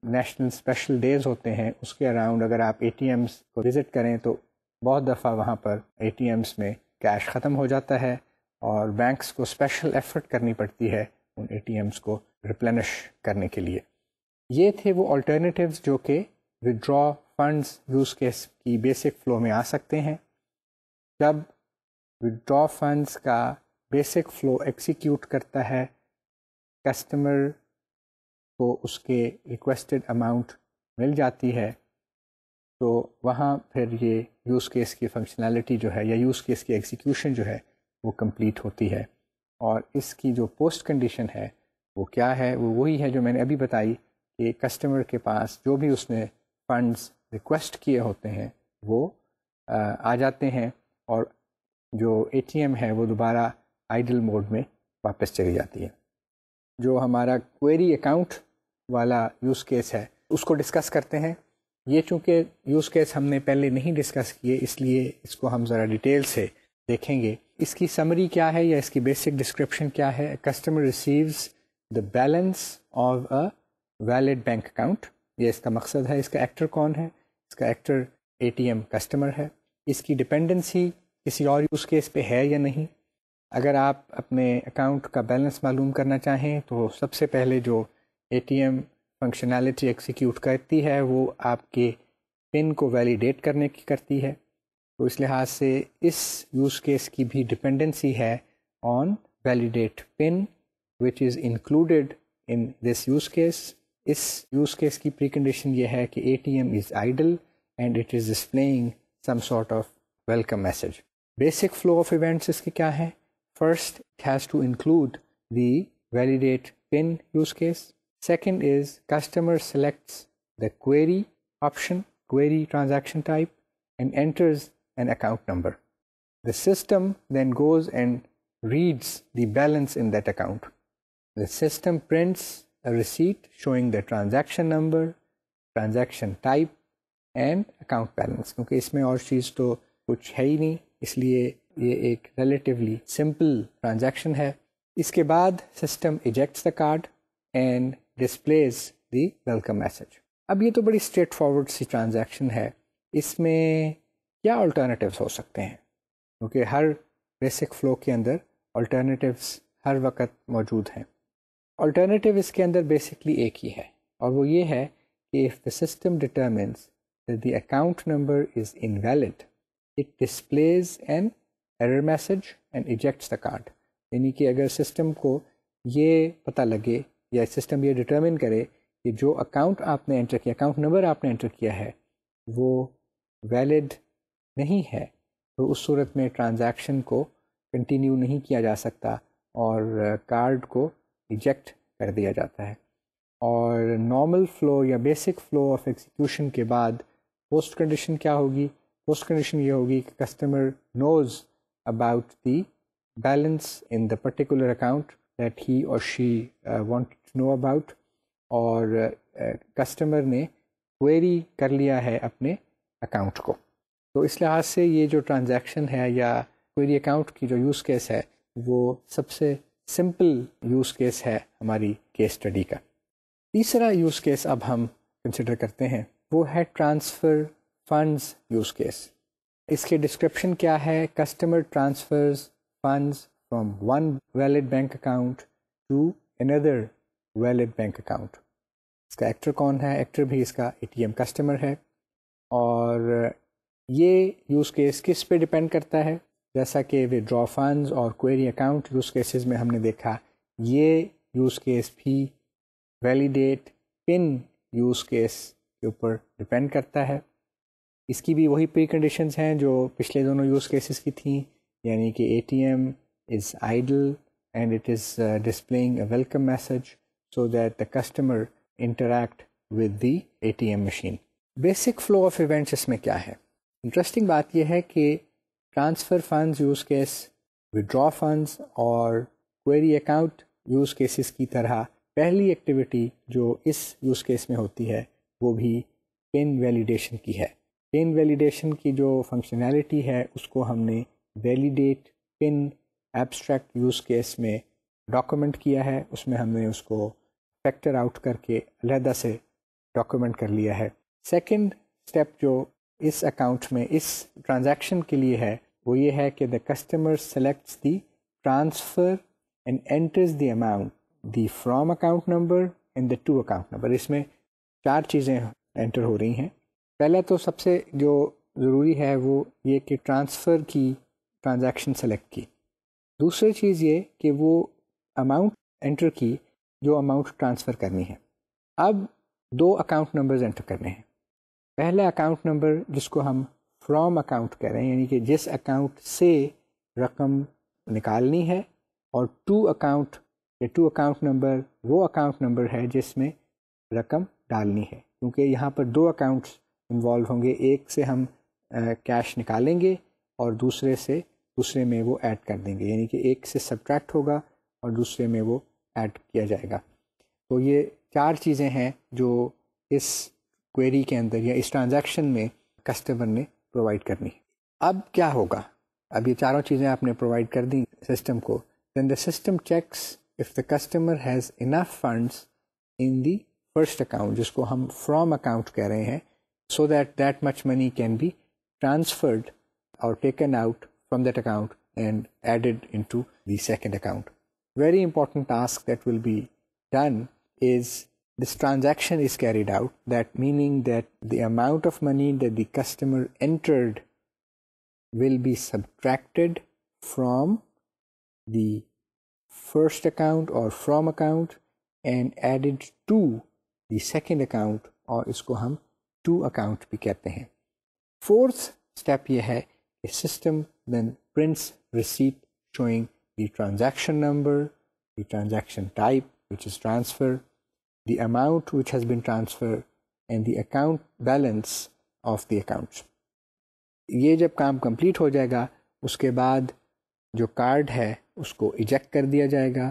نیشنل اسپیشل ڈیز ہوتے ہیں اس کے اراؤنڈ اگر آپ اے ٹی ایمس کو وزٹ کریں تو بہت دفعہ وہاں پر اے ٹی ایمس میں کیش ختم ہو جاتا ہے، اور بینکس کو اسپیشل ایفرٹ کرنی پڑتی ہے ان اے ٹی ایمس کو ریپلینش کرنے کے لیے. یہ تھے وہ آلٹرنیٹیوز جو کہ ودرا فنڈز یوز کیس کی بیسک فلو میں آ سکتے ہیں. جب ودرا فنڈز کا بیسک فلو ایکسیکیوٹ کرتا ہے، کسٹمر کو اس کے ریکویسٹڈ اماؤنٹ مل جاتی ہے، تو وہاں پھر یہ یوز کیس کی فنکشنالٹی جو ہے یا یوز کیس کی ایگزیکیوشن جو ہے وہ کمپلیٹ ہوتی ہے. اور اس کی جو پوسٹ کنڈیشن ہے وہ کیا ہے، وہ وہی ہے جو میں نے ابھی بتائی کہ کسٹمر کے پاس جو بھی اس نے فنڈز ریکویسٹ کیے ہوتے ہیں وہ آ جاتے ہیں، اور جو اے ٹی ایم ہے وہ دوبارہ آئیڈل موڈ میں واپس چلی جاتی ہے. جو ہمارا کوئری اکاؤنٹ والا یوز کیس ہے اس کو ڈسکس کرتے ہیں. یہ چونکہ یوز کیس ہم نے پہلے نہیں ڈسکس کیے اس لیے اس کو ہم ذرا ڈیٹیل سے دیکھیں گے. اس کی سمری کیا ہے یا اس کی بیسک ڈسکرپشن کیا ہے؟ Customer receives the balance of a valid bank account, یہ اس کا مقصد ہے. اس کا ایکٹر کون ہے؟ اس کا actor A T M customer ہے. اس کی ڈپینڈنسی کسی اور یوز کیس پہ ہے یا نہیں؟ اگر آپ اپنے اکاؤنٹ کا بیلنس معلوم کرنا چاہیں تو سب سے پہلے جو A T M functionality execute کرتی ہے وہ آپ کے پن کو ویلیڈیٹ کرنے کی کرتی ہے. تو اس لحاظ سے اس یوز کیس کی بھی ڈپینڈنسی ہے on validate PIN which is included in this use case. اس یوز کیس کی پری کنڈیشن یہ ہے کہ A T M is idle and it is displaying some sort of welcome message. Basic flow of events اس کے کیا ہے؟ First it has to include the validate PIN use case. Second is customer selects the query option, query transaction type. and enters an account number. The system then goes and reads the balance in that account. The system prints a receipt showing the transaction number, transaction type and account balance. کیونکہ اس میں اور چیز تو کچھ ہے ہی نہیں، اس لیے یہ ایک ریلیٹیولی سمپل ٹرانزیکشن ہے. اس کے بعد system ejects the card and displays the welcome message. اب یہ تو بڑی اسٹریٹ فارورڈ سی ٹرانزیکشن ہے، اس میں کیا الٹرنیٹیوز ہو سکتے ہیں؟ کیونکہ ہر بیسک فلو کے اندر الٹرنیٹیوز ہر وقت موجود ہیں. الٹرنیٹیو اس کے اندر بیسکلی ایک ہی ہے، اور وہ یہ ہے کہ if the system determines that the account number is invalid, it displays an error message and ejects the card. یعنی کہ اگر سسٹم کو یہ پتہ لگے یا سسٹم یہ ڈٹرمن کرے کہ جو اکاؤنٹ آپ نے انٹر کیا، اکاؤنٹ نمبر آپ نے انٹر کیا ہے وہ ویلڈ نہیں ہے، تو اس صورت میں ٹرانزیکشن کو کنٹینیو نہیں کیا جا سکتا اور کارڈ کو ایجیکٹ کر دیا جاتا ہے. اور نارمل فلو یا بیسک فلو آف ایگزیکیوشن کے بعد پوسٹ کنڈیشن کیا ہوگی؟ پوسٹ کنڈیشن یہ ہوگی کہ customer knows about the balance in the particular account that he or she want to know about, اور کسٹمر نے کوئری کر لیا ہے اپنے اکاؤنٹ کو. تو اس لحاظ سے یہ جو ٹرانزیکشن ہے یا کوئری اکاؤنٹ کی جو یوز کیس ہے وہ سب سے سمپل یوز کیس ہے ہماری کیس اسٹڈی کا. تیسرا یوز کیس اب ہم کنسیڈر کرتے ہیں، وہ ہے ٹرانسفر فنڈز یوز کیس. اس کے ڈسکرپشن کیا ہے؟ Customer transfers funds from one valid bank account to another valid bank account. اس کا ایکٹر کون ہے؟ ایکٹر بھی اس کا اے ٹی ایم کسٹمر ہے. اور یہ یوز کیس کس پہ ڈپینڈ کرتا ہے؟ جیسا کہ ودرا فنڈز اور کوئری اکاؤنٹ یوز کیسز میں ہم نے دیکھا، یہ یوز کیس بھی ویلیڈیٹ پن یوز کیس کے اوپر ڈپینڈ کرتا ہے. اس کی بھی وہی پری کنڈیشنز ہیں جو پچھلے دونوں یوز کیسز کی تھیں، یعنی کہ A T M is idle and it is displaying a welcome message so that the customer interact with the A T M machine. Basic flow of events اس میں کیا ہے؟ انٹرسٹنگ بات یہ ہے کہ transfer funds use case, withdraw funds اور کوئری اکاؤنٹ یوز کیسز کی طرح پہلی ایکٹیویٹی جو اس یوز کیس میں ہوتی ہے وہ بھی پن ویلیڈیشن کی ہے. پن ویلیڈیشن کی جو فنکشنالٹی ہے اس کو ہم نے validate PIN abstract use case میں ڈاکومنٹ کیا ہے. اس میں ہم نے اس کو فیکٹر آؤٹ کر کے علیحدہ سے ڈاکومنٹ کر لیا ہے. سیکنڈ اسٹیپ جو اس اکاؤنٹ میں اس ٹرانزیکشن کے لیے ہے وہ یہ ہے کہ the customer selects the transfer and enters the amount the from account number and the to account number. اس میں 4 چیزیں انٹر ہو رہی ہیں. پہلا تو سب سے جو ضروری ہے وہ یہ کہ ٹرانسفر کی ٹرانزیکشن سلیکٹ کی. دوسری چیز یہ کہ وہ اماؤنٹ انٹر کی جو اماؤنٹ ٹرانسفر کرنی ہے. اب 2 اکاؤنٹ نمبرز انٹر کرنے ہیں. پہلا اکاؤنٹ نمبر جس کو ہم فرام اکاؤنٹ کہہ رہے ہیں، یعنی کہ جس اکاؤنٹ سے رقم نکالنی ہے، اور ٹو اکاؤنٹ نمبر وہ اکاؤنٹ نمبر ہے جس میں رقم ڈالنی ہے، کیونکہ یہاں پر 2 اکاؤنٹس انوالو ہوں گے. ایک سے ہم کیش نکالیں گے اور دوسرے میں وہ ایڈ کر دیں گے، یعنی کہ ایک سے سبٹریکٹ ہوگا اور دوسرے میں وہ ایڈ کیا جائے گا. تو یہ 4 چیزیں ہیں جو اس کوئری کے اندر یا اس ٹرانزیکشن میں کسٹمر نے پرووائڈ کرنی. اب کیا ہوگا؟ اب یہ 4 چیزیں آپ نے پرووائڈ کر دیں سسٹم کو. Then the system checks if the customer has enough funds in the first account, جس کو ہم from account کہہ رہے ہیں, so that much money can be transferred or taken out from that account and added into the second account. Very important task that will be done is this transaction is carried out, that meaning that the amount of money that the customer entered will be subtracted from the first account or from account and added to the second account, اور اس کو ہم to account بھی کہتے ہیں. Fourth step یہ ہے کہ system then prints receipt showing the transaction number, the transaction type which is transfer, the amount which has been transferred and the account balance of the accounts. یہ جب کام کمپلیٹ ہو جائے گا اس کے بعد جو کارڈ ہے اس کو ایجیکٹ کر دیا جائے گا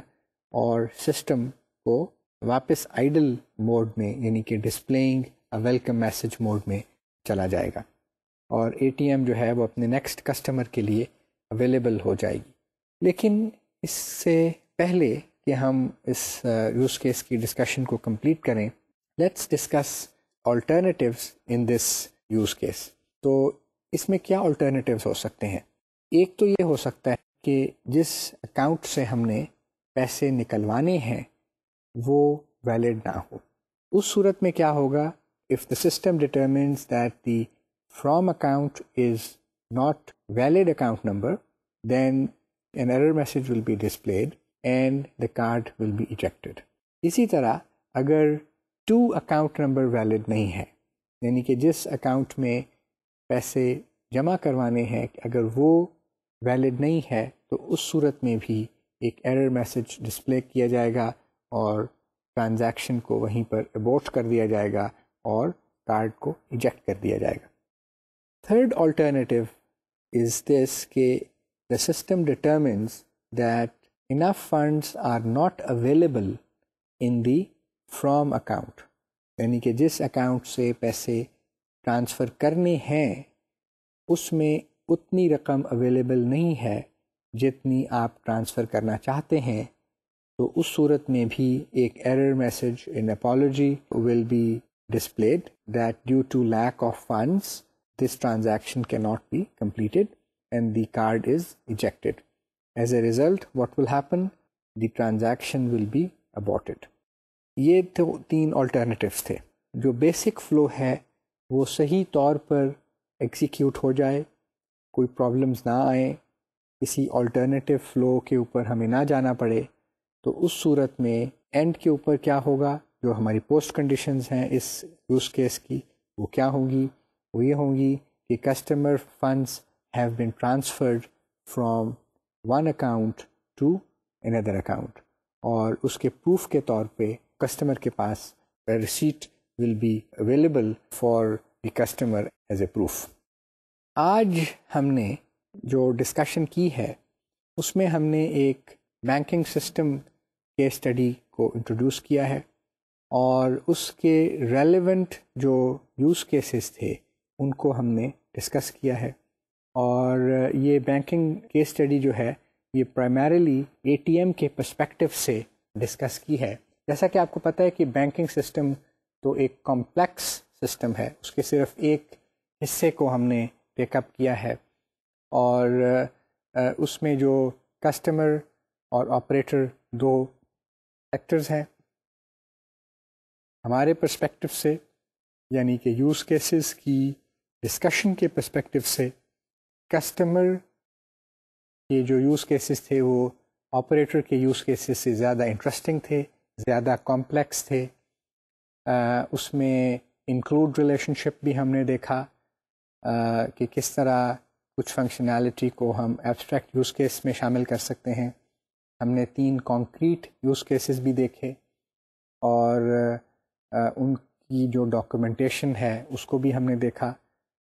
اور سسٹم کو واپس آئیڈل موڈ میں یعنی کہ ڈسپلینگ ویلکم میسج موڈ میں چلا جائے گا اور اے ٹی ایم جو ہے وہ اپنے نیکسٹ کسٹمر کے لیے اویلیبل ہو جائے گی. لیکن اس سے پہلے کہ ہم اس یوز کیس کی ڈسکشن کو کمپلیٹ کریں, let's discuss alternatives in this use case. تو اس میں کیا alternatives ہو سکتے ہیں؟ ایک تو یہ ہو سکتا ہے کہ جس اکاؤنٹ سے ہم نے پیسے نکلوانے ہیں وہ ویلڈ نہ ہو. اس صورت میں کیا ہوگا؟ if the system determines that the from account is not valid account number, then an error message will be displayed and the card will be ejected. اسی طرح اگر to account number valid نہیں ہے, یعنی کہ جس اکاؤنٹ میں پیسے جمع کروانے ہیں اگر وہ ویلڈ نہیں ہے تو اس صورت میں بھی ایک ایرر میسج ڈسپلے کیا جائے گا اور ٹرانزیکشن کو وہیں پر ابورٹ کر دیا جائے گا اور کارڈ کو ایجیکٹ کر دیا جائے گا. تھرڈ آلٹرنیٹیو از دس کہ the system determines that enough funds are not available in the from account, یعنی کہ جس اکاؤنٹ سے پیسے ٹرانسفر کرنے ہیں اس میں اتنی رقم اویلیبل نہیں ہے جتنی آپ ٹرانسفر کرنا چاہتے ہیں, تو اس صورت میں بھی ایک error message an apology will be displayed that due to lack of funds this transaction cannot be completed and the card is ejected. As a result, what will happen? The transaction will be aborted. یہ تو تین alternatives تھے. جو بیسک فلو ہے وہ صحیح طور پر ایگزیکیوٹ ہو جائے, کوئی پرابلمز نہ آئیں, کسی الٹرنیٹیو فلو کے اوپر ہمیں نہ جانا پڑے, تو اس صورت میں اینڈ کے اوپر کیا ہوگا؟ جو ہماری پوسٹ کنڈیشنز ہیں اس یوز کیس کی وہ کیا ہوں گی؟ وہ یہ ہوں گی کہ customer funds have been transferred from one account to another account, اور اس کے پروف کے طور پہ کسٹمر کے پاس receipt will be available for the customer as a proof. آج ہم نے جو ڈسکشن کی ہے اس میں ہم نے ایک بینکنگ سسٹم کے اسٹڈی کو انٹروڈیوس کیا ہے اور اس کے ریلیونٹ جو یوز کیسز تھے ان کو ہم نے ڈسکس کیا ہے. اور یہ بینکنگ کیس اسٹڈی جو ہے یہ پرائمریلی اے ٹی ایم کے پرسپیکٹو سے ڈسکس کی ہے. جیسا کہ آپ کو پتہ ہے کہ بینکنگ سسٹم تو ایک کمپلیکس سسٹم ہے, اس کے صرف ایک حصے کو ہم نے ٹیک اپ کیا ہے اور اس میں جو کسٹمر اور آپریٹر دو ایکٹرز ہیں. ہمارے پرسپیکٹو سے یعنی کہ یوز کیسز کی ڈسکشن کے پرسپیکٹو سے کسٹمر کے جو یوز کیسز تھے وہ آپریٹر کے یوز کیسز سے زیادہ انٹرسٹنگ تھے, زیادہ کمپلیکس تھے. اس میں انکلوڈ ریلیشن شپ بھی ہم نے دیکھا کہ کس طرح کچھ فنکشنالٹی کو ہم ایبسٹریکٹ یوز کیس میں شامل کر سکتے ہیں. ہم نے 3 کانکریٹ یوز کیسز بھی دیکھے اور ان کی جو ڈاکومنٹیشن ہے اس کو بھی ہم نے دیکھا,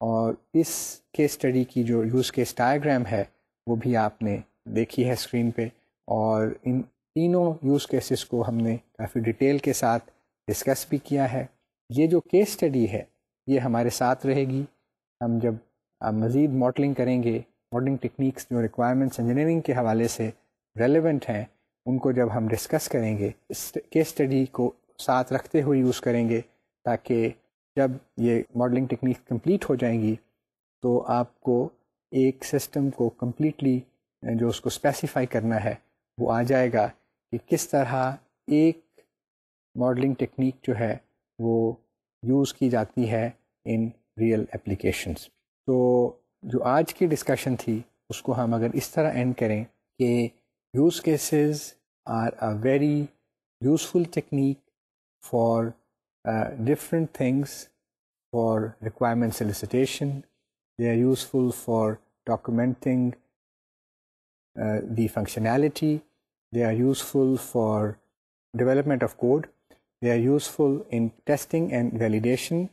اور اس کیس اسٹڈی کی جو یوز کیس ڈائیگرام ہے وہ بھی آپ نے دیکھی ہے اسکرین پہ, اور ان تینوں یوز کیسز کو ہم نے کافی ڈیٹیل کے ساتھ ڈسکس بھی کیا ہے. یہ جو کیس اسٹڈی ہے یہ ہمارے ساتھ رہے گی. ہم جب مزید ماڈلنگ کریں گے, ماڈلنگ ٹیکنیکس جو ریکوائرمنٹس انجینئرنگ کے حوالے سے ریلیونٹ ہیں ان کو جب ہم ڈسکس کریں گے اس کیس اسٹڈی کو ساتھ رکھتے ہوئے یوز کریں گے, تاکہ جب یہ ماڈلنگ ٹیکنیک کمپلیٹ ہو جائیں گی تو آپ کو ایک سسٹم کو کمپلیٹلی جو اس کو اسپیسیفائی کرنا ہے وہ آ جائے گا کہ کس طرح ایک ماڈلنگ ٹیکنیک جو ہے وہ یوز کی جاتی ہے ان ریئل اپلیکیشنز. تو جو آج کی ڈسکشن تھی اس کو ہم اگر اس طرح اینڈ کریں کہ use cases are a very useful technique for different things, for requirement solicitation. They are useful for documenting the functionality. They are useful for development of code. They are useful in testing and validation.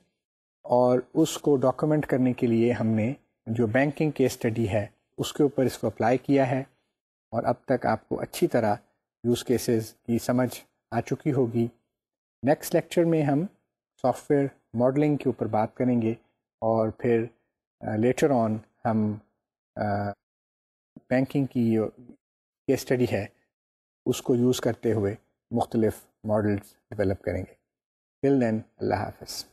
اور اس کو ڈاکومنٹ کرنے کے لیے ہم نے جو بینکنگ کیس اسٹڈی ہے اس کے اوپر اس کو اپلائی کیا ہے، اور اب تک آپ کو اچھی طرح یوز کیسز کی سمجھ آ چکی ہوگی۔ نیکسٹ لیکچر میں ہم سافٹ ویئر ماڈلنگ کے اوپر بات کریں گے، اور پھر لیٹر آن ہم بینکنگ کی کیس اسٹڈی ہے اس کو یوز کرتے ہوئے مختلف ماڈلز ڈیولپ کریں گے۔ ٹل دین، اللہ حافظ۔